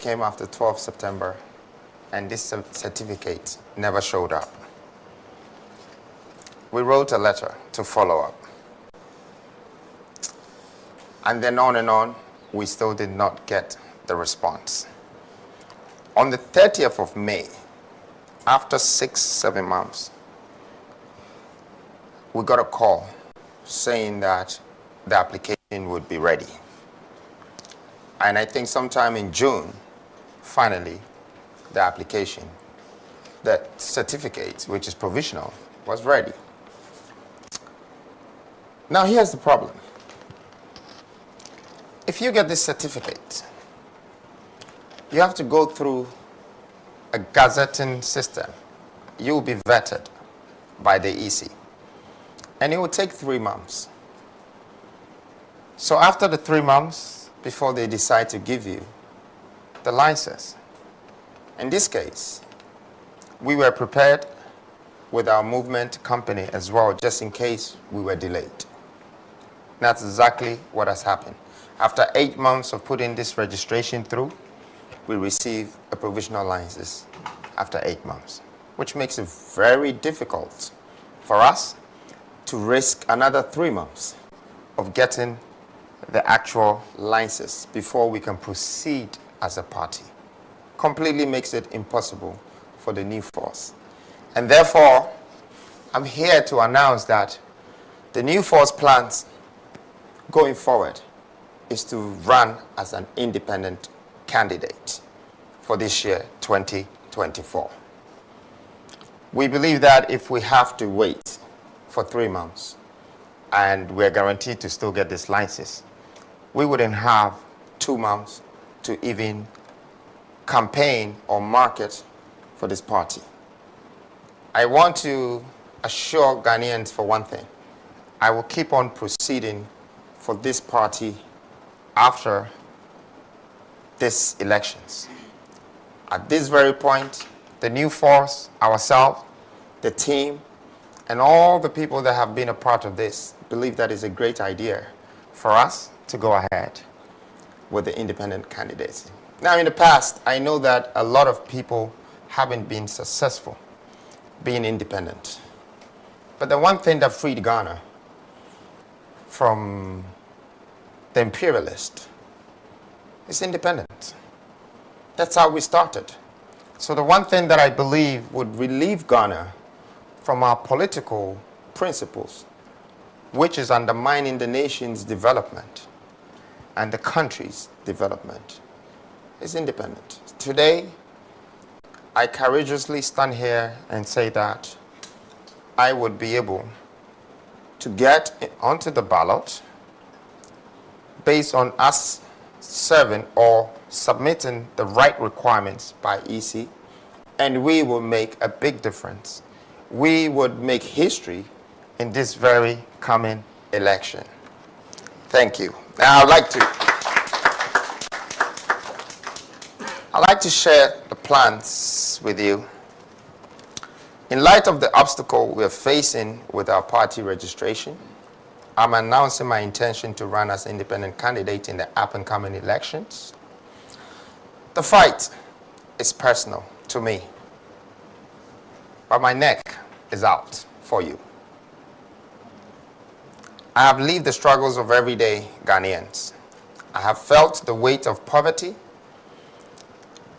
came after 12 September, and this certificate never showed up. We wrote a letter to follow up. And then on and on, we still did not get the response. On the 30th of May, after 6-7 months, we got a call saying that the application would be ready. And I think sometime in June, finally, the application, the certificate, which is provisional, was ready. Now here's the problem. If you get this certificate, you have to go through a gazetting system. You will be vetted by the EC. And it will take 3 months. So after the 3 months, before they decide to give you the license. In this case, we were prepared with our movement company as well, just in case we were delayed. That's exactly what has happened. After 8 months of putting this registration through, we receive a provisional license after 8 months, which makes it very difficult for us to risk another 3 months of getting the actual license before we can proceed as a party. Completely makes it impossible for the new force. And therefore, I'm here to announce that the new force plans going forward is to run as an independent candidate for this year, 2024. We believe that if we have to wait for 3 months and we're guaranteed to still get this license, we wouldn't have 2 months to even campaign or market for this party. I want to assure Ghanaians for one thing. I will keep on proceeding for this party after these elections. At this very point, the new force, ourselves, the team, and all the people that have been a part of this believe that is a great idea for us to go ahead with the independent candidacy. Now, in the past, I know that a lot of people haven't been successful being independent. But the one thing that freed Ghana from the imperialist is independence. That's how we started. So the one thing that I believe would relieve Ghana from our political principles, which is undermining the nation's development and the country's development, is independence. Today, I courageously stand here and say that I would be able to get onto the ballot based on us serving or submitting the right requirements by EC, and we will make a big difference. We would make history in this very coming election. Thank you. Now I'd like to share the plans with you. In light of the obstacle we're facing with our party registration, I'm announcing my intention to run as independent candidate in the up-and-coming elections. The fight is personal to me, but my neck is out for you. I have lived the struggles of everyday Ghanaians. I have felt the weight of poverty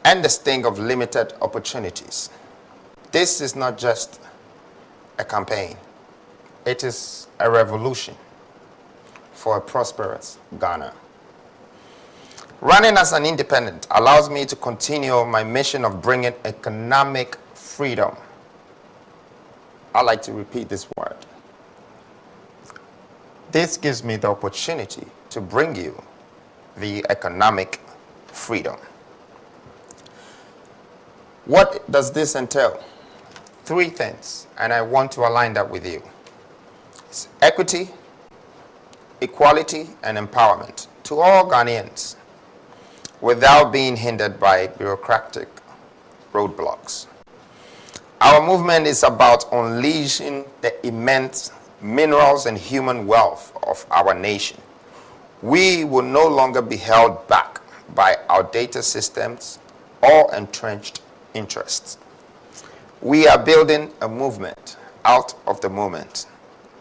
and the sting of limited opportunities. This is not just a campaign. It is a revolution for a prosperous Ghana. Running as an independent allows me to continue my mission of bringing economic freedom. I like to repeat this word. This gives me the opportunity to bring you the economic freedom. What does this entail? 3 things, and I want to align that with you. It's equity, equality, and empowerment to all Ghanaians without being hindered by bureaucratic roadblocks. Our movement is about unleashing the immense minerals and human wealth of our nation. We will no longer be held back by outdated systems or entrenched interests. We are building a movement out of the moment,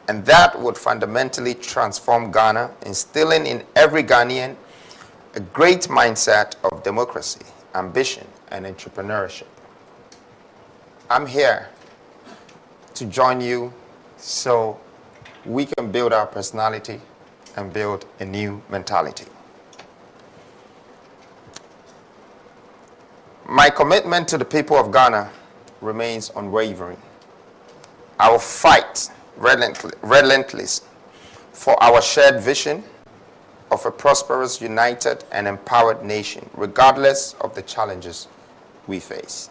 and that would fundamentally transform Ghana, instilling in every Ghanaian a great mindset of democracy, ambition, and entrepreneurship. I'm here to join you so we can build our personality and build a new mentality. My commitment to the people of Ghana remains unwavering. I will fight relentless for our shared vision of a prosperous, united, and empowered nation, regardless of the challenges we face.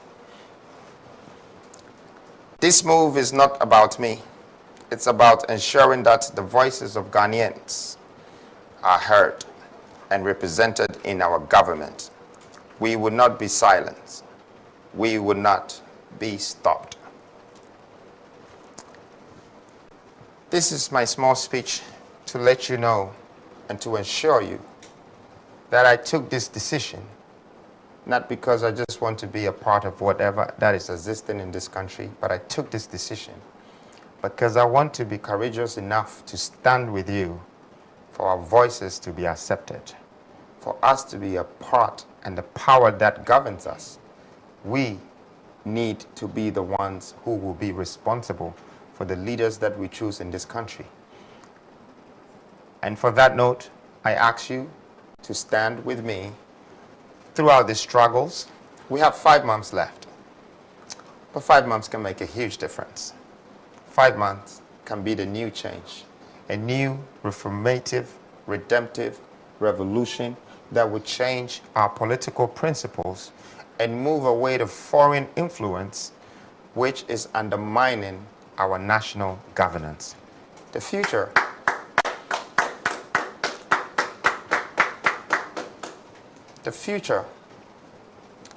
This move is not about me. It's about ensuring that the voices of Ghanaians are heard and represented in our government. We will not be silenced. We will not be stopped. This is my small speech to let you know and to assure you that I took this decision not because I just want to be a part of whatever that is existing in this country, but I took this decision because I want to be courageous enough to stand with you for our voices to be accepted, for us to be a part and the power that governs us. We need to be the ones who will be responsible for the leaders that we choose in this country. And for that note, I ask you to stand with me throughout the struggles. We have 5 months left, but 5 months can make a huge difference. 5 months can be the new change, a new reformative, redemptive revolution that would change our political principles and move away the foreign influence which is undermining our national governance. The future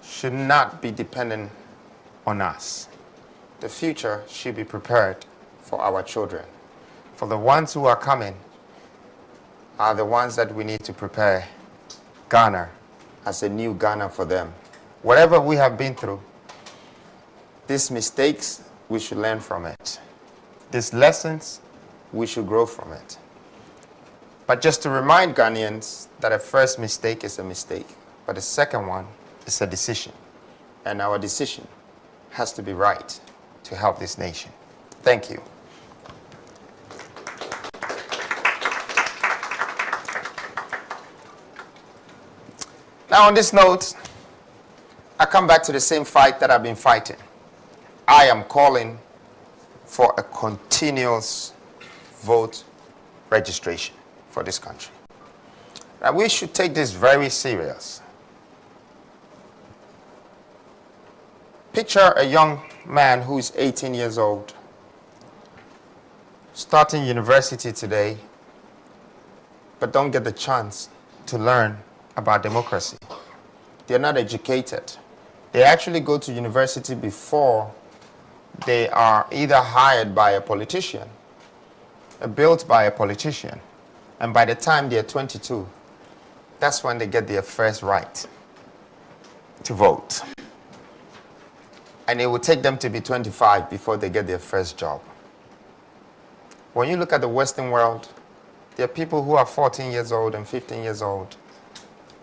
should not be dependent on us. The future should be prepared for our children. For the ones who are coming are the ones that we need to prepare Ghana as a new Ghana for them. Whatever we have been through, these mistakes, we should learn from it. These lessons, we should grow from it. But just to remind Ghanaians that a first mistake is a mistake, but the second one is a decision. And our decision has to be right to help this nation. Thank you. Now on this note, I come back to the same fight that I've been fighting. I am calling for a continuous vote registration for this country. Now we should take this very serious. Picture a young man who is 18 years old, starting university today, but don't get the chance to learn about democracy. They're not educated. They actually go to university before they are either hired by a politician, or built by a politician, and by the time they're 22, that's when they get their first right to vote. And it will take them to be 25 before they get their first job. When you look at the Western world, there are people who are 14 years old and 15 years old,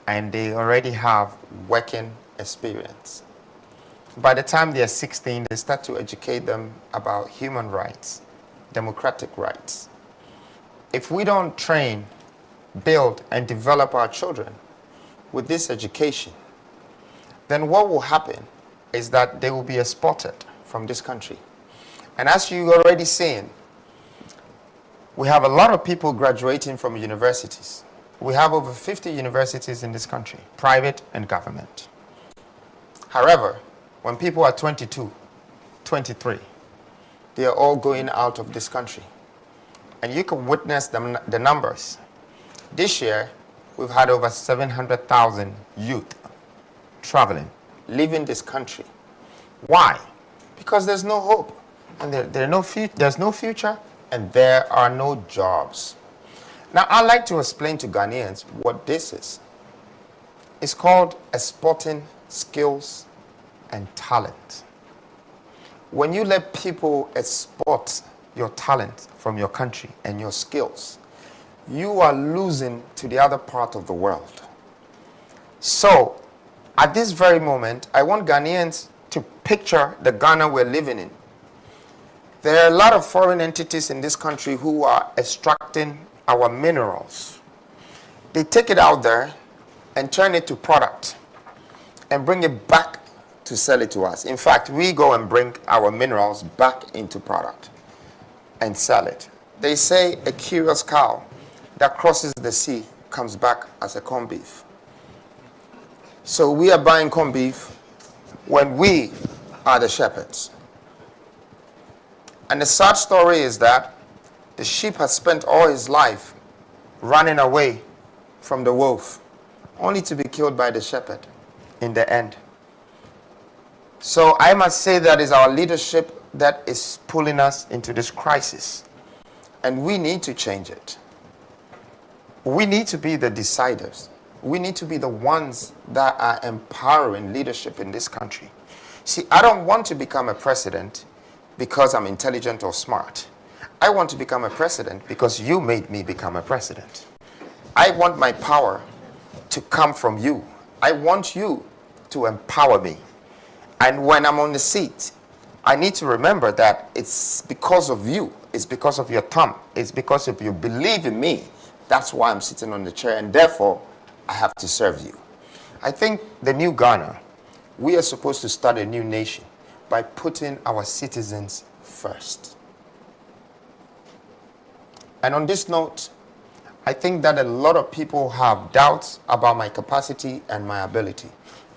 and they already have working experience. By the time they're 16, they start to educate them about human rights, democratic rights. If we don't train, build, and develop our children with this education, then what will happen is that they will be exported from this country. And as you already seen, we have a lot of people graduating from universities. We have over 50 universities in this country, private and government. However, when people are 22, 23, they are all going out of this country. And you can witness the numbers. This year, we've had over 700,000 youth traveling, leaving this country. Why? Because there's no hope, and there's no future, and there are no jobs. Now, I'd like to explain to Ghanaians what this is. is called exporting skills and talent. When you let people export your talent from your country and your skills, you are losing to the other part of the world. So, at this very moment, I want Ghanaians to picture the Ghana we're living in. There are a lot of foreign entities in this country who are extracting our minerals. They take it out there and turn it to product and bring it back to sell it to us. In fact, we go and bring our minerals back into product and sell it. They say a curious cow that crosses the sea comes back as a corned beef. So we are buying corned beef when we are the shepherds. And the sad story is that the sheep has spent all his life running away from the wolf, only to be killed by the shepherd in the end. So I must say that is our leadership that is pulling us into this crisis. And we need to change it. We need to be the deciders. We need to be the ones that are empowering leadership in this country. See, I don't want to become a president because I'm intelligent or smart. I want to become a president because you made me become a president. I want my power to come from you. I want you to empower me. And when I'm on the seat, I need to remember that it's because of you. It's because of your thumb. It's because of you believe in me. That's why I'm sitting on the chair, and therefore, I have to serve you. I think the new Ghana, we are supposed to start a new nation by putting our citizens first. And on this note, I think that a lot of people have doubts about my capacity and my ability.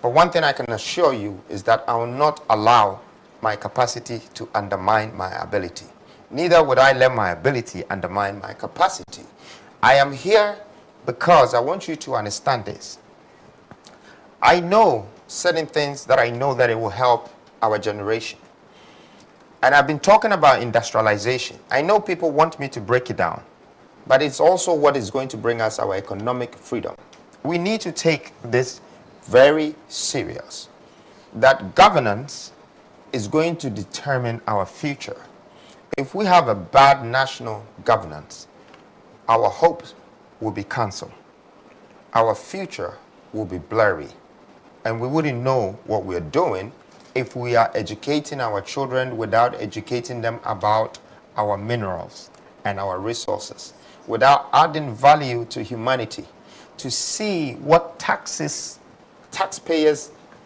But one thing I can assure you is that I will not allow my capacity to undermine my ability. Neither would I let my ability undermine my capacity. I am here because I want you to understand this. I know certain things that I know that it will help our generation. And I've been talking about industrialization. I know people want me to break it down, but it's also what is going to bring us our economic freedom. We need to take this very serious, that governance is going to determine our future. If we have a bad national governance, our hopes will be cancelled. Our future will be blurry. And we wouldn't know what we're doing if we are educating our children without educating them about our minerals and our resources, without adding value to humanity, to see what taxpayers'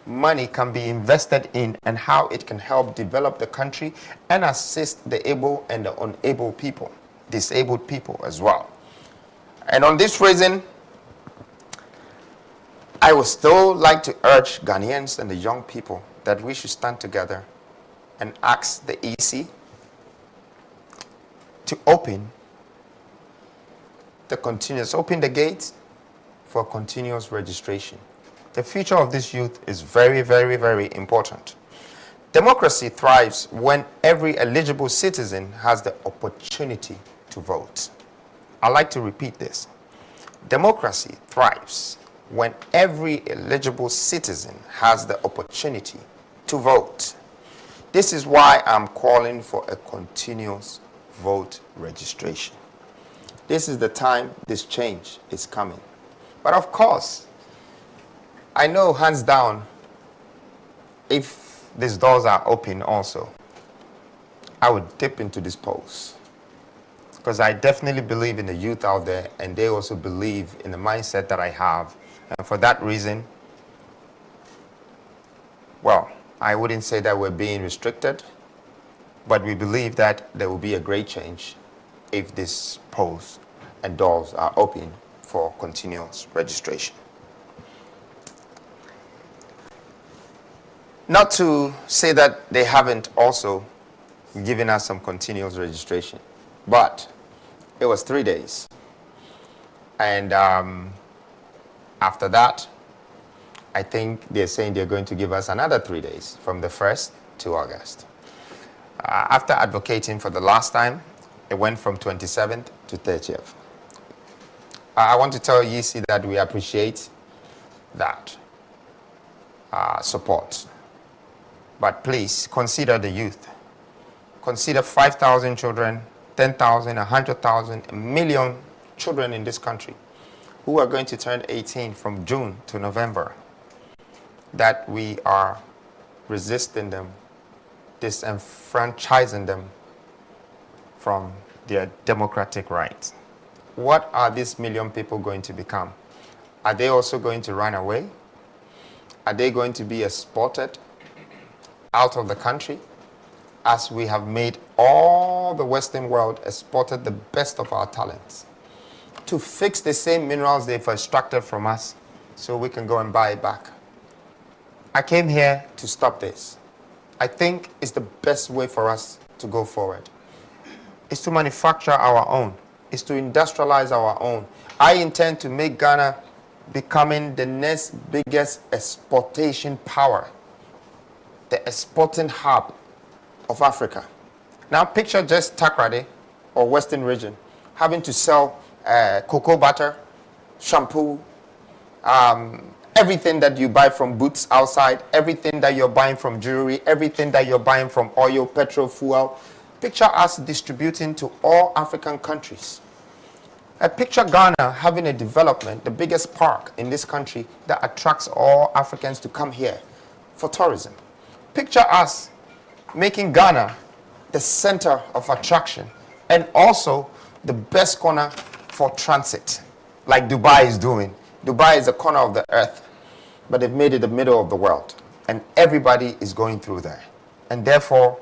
money can be invested in and how it can help develop the country and assist the able and the unable people, disabled people as well. And on this reason, I would still like to urge Ghanaians and the young people that we should stand together and ask the EC to open the gates for continuous registration. The future of this youth is very, very, very important. Democracy thrives when every eligible citizen has the opportunity to vote. I'd like to repeat this. Democracy thrives when every eligible citizen has the opportunity to vote. This is why I'm calling for a continuous vote registration. This is the time this change is coming. But of course, I know hands down, if these doors are open also, I would dip into this polls. Because I definitely believe in the youth out there, and they also believe in the mindset that I have. And for that reason, well, I wouldn't say that we're being restricted, but we believe that there will be a great change if these polls and doors are open for continuous registration. Not to say that they haven't also given us some continuous registration, but it was 3 days. And after that, I think they're saying they're going to give us another 3 days from the 1st to August. After advocating for the last time, it went from 27th to 30th. I want to tell YEC that we appreciate that support. But please consider the youth. Consider 5,000 children, 10,000, 100,000, a million children in this country who are going to turn 18 from June to November, that we are resisting them, disenfranchising them from their democratic rights. What are these million people going to become? Are they also going to run away? Are they going to be exported out of the country, as we have made all the Western world exported the best of our talents to fix the same minerals they've extracted from us so we can go and buy it back? I came here to stop this. I think it's the best way for us to go forward. It's to manufacture our own. It's to industrialize our own. I intend to make Ghana becoming the next biggest exportation power, the exporting hub of Africa. Now picture just Takrady or Western region having to sell cocoa butter, shampoo, everything that you buy from booths outside, everything that you're buying from jewelry, everything that you're buying from oil, petrol, fuel. Picture us distributing to all African countries. Picture Ghana having a development, the biggest park in this country that attracts all Africans to come here for tourism. Picture us making Ghana the center of attraction and also the best corner for transit, like Dubai is doing. Dubai is a corner of the earth, but they've made it the middle of the world, and everybody is going through there. And therefore,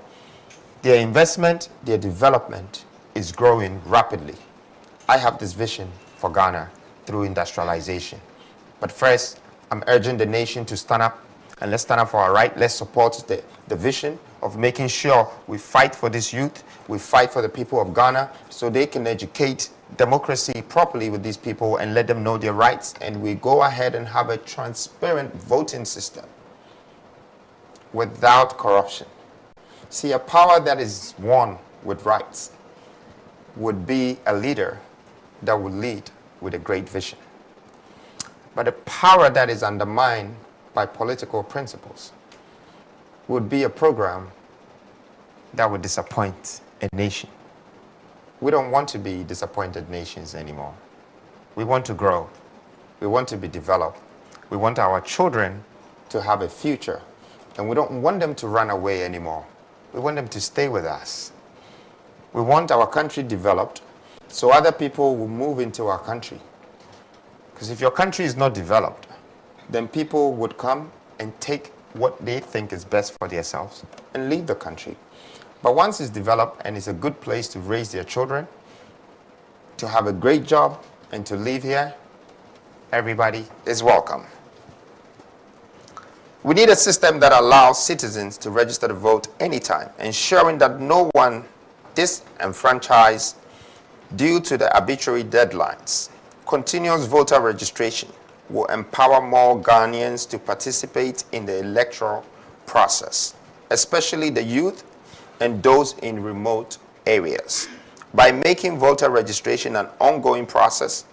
their investment, their development is growing rapidly. I have this vision for Ghana through industrialization. But first, I'm urging the nation to stand up, and let's stand up for our right. Let's support the vision of making sure we fight for this youth, we fight for the people of Ghana so they can educate democracy properly with these people and let them know their rights, and we go ahead and have a transparent voting system without corruption. See, a power that is won with rights would be a leader that would lead with a great vision. But a power that is undermined by political principles would be a program that would disappoint a nation. We don't want to be disappointed nations anymore. We want to grow. We want to be developed. We want our children to have a future. And we don't want them to run away anymore. We want them to stay with us. We want our country developed so other people will move into our country. Because if your country is not developed, then people would come and take what they think is best for themselves and leave the country. But once it's developed and it's a good place to raise their children, to have a great job, and to live here, everybody is welcome. We need a system that allows citizens to register to vote anytime, ensuring that no one disenfranchised due to the arbitrary deadlines. Continuous voter registration will empower more Ghanaians to participate in the electoral process, especially the youth and those in remote areas. By making voter registration an ongoing process,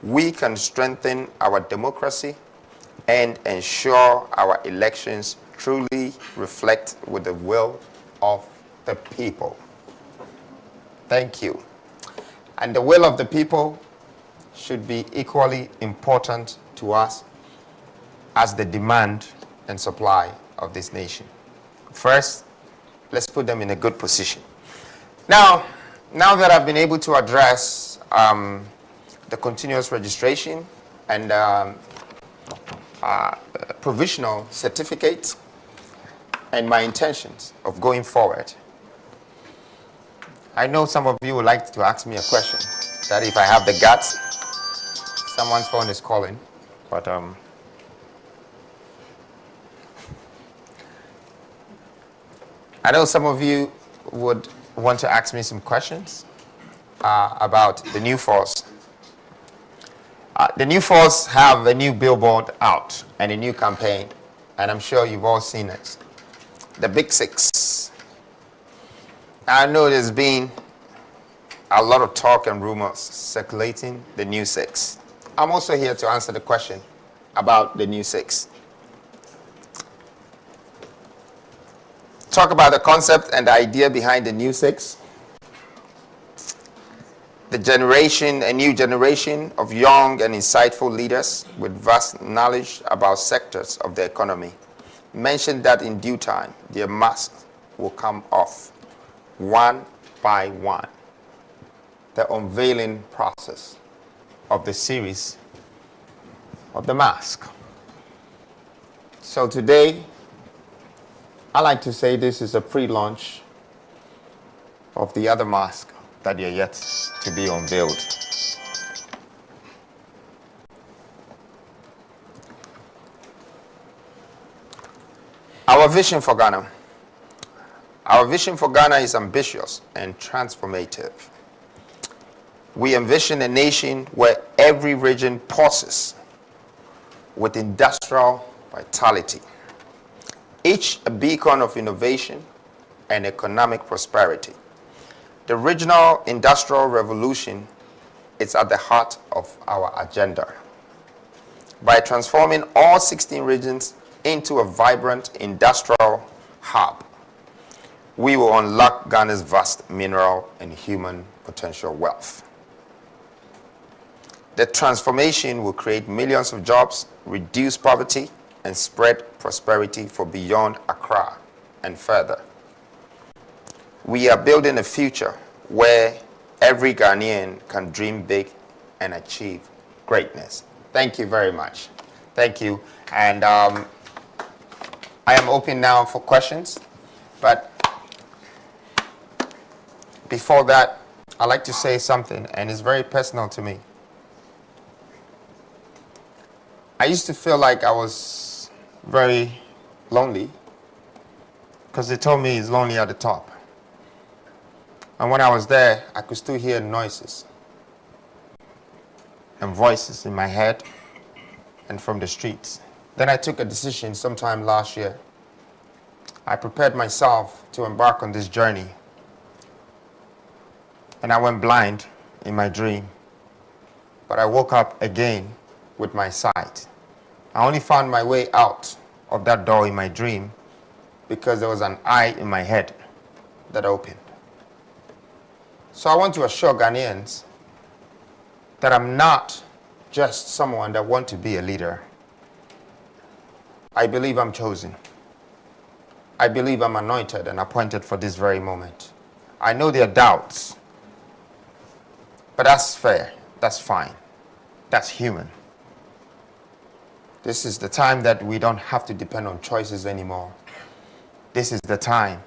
we can strengthen our democracy and ensure our elections truly reflect with the will of the people. Thank you. And the will of the people should be equally important to us as the demand and supply of this nation. First, let's put them in a good position. Now that I've been able to address the continuous registration and provisional certificates and my intentions of going forward, I know some of you would like to ask me a question, that if I have the guts. Someone's phone is calling, but I know some of you would want to ask me some questions about the new force. The new force have a new billboard out and a new campaign, and I'm sure you've all seen it. The Big Six. I know there's been a lot of talk and rumors circulating the new six. I'm also here to answer the question, about the new six. Talk about the concept and the idea behind the new six. The generation, a new generation of young and insightful leaders with vast knowledge about sectors of the economy. Mentioned that in due time, their masks will come off one by one. The unveiling process of the series of the mask. So today, I like to say this is a pre-launch of the other mask that are yet to be unveiled. Our vision for Ghana. Our vision for Ghana is ambitious and transformative. We envision a nation where every region pulses with industrial vitality, each a beacon of innovation and economic prosperity. The regional industrial revolution is at the heart of our agenda. By transforming all 16 regions into a vibrant industrial hub, we will unlock Ghana's vast mineral and human potential wealth. The transformation will create millions of jobs, reduce poverty, and spread prosperity for beyond Accra and further. We are building a future where every Ghanaian can dream big and achieve greatness. Thank you very much. Thank you. And I am open now for questions. But before that, I'd like to say something, and it's very personal to me. I used to feel like I was very lonely because they told me it's lonely at the top. And when I was there, I could still hear noises and voices in my head and from the streets. Then I took a decision sometime last year. I prepared myself to embark on this journey. And I went blind in my dream. But I woke up again with my sight. I only found my way out of that door in my dream because there was an eye in my head that opened. So I want to assure Ghanaians that I'm not just someone that wants to be a leader. I believe I'm chosen. I believe I'm anointed and appointed for this very moment. I know there are doubts, but that's fair, that's fine, that's human. This is the time that we don't have to depend on choices anymore. This is the time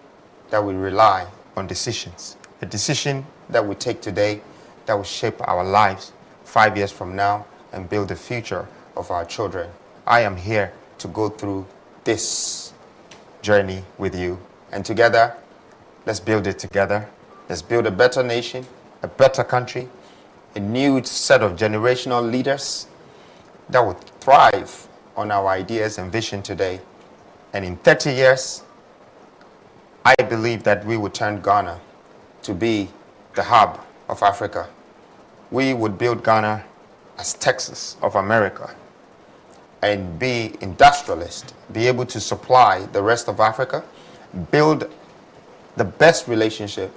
that we rely on decisions. A decision that we take today that will shape our lives 5 years from now and build the future of our children. I am here to go through this journey with you. And together, let's build it together. Let's build a better nation, a better country, a new set of generational leaders that will thrive on our ideas and vision today. And in 30 years, I believe that we will turn Ghana to be the hub of Africa. We would build Ghana as Texas of America and be industrialist, be able to supply the rest of Africa, build the best relationship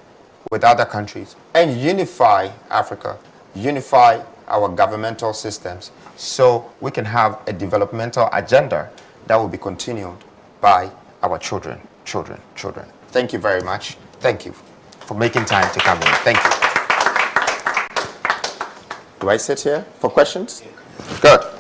with other countries, and unify Africa, unify our governmental systems so we can have a developmental agenda that will be continued by our children. Thank you very much. Thank you for making time to come in. Thank you. Do I sit here for questions? Good.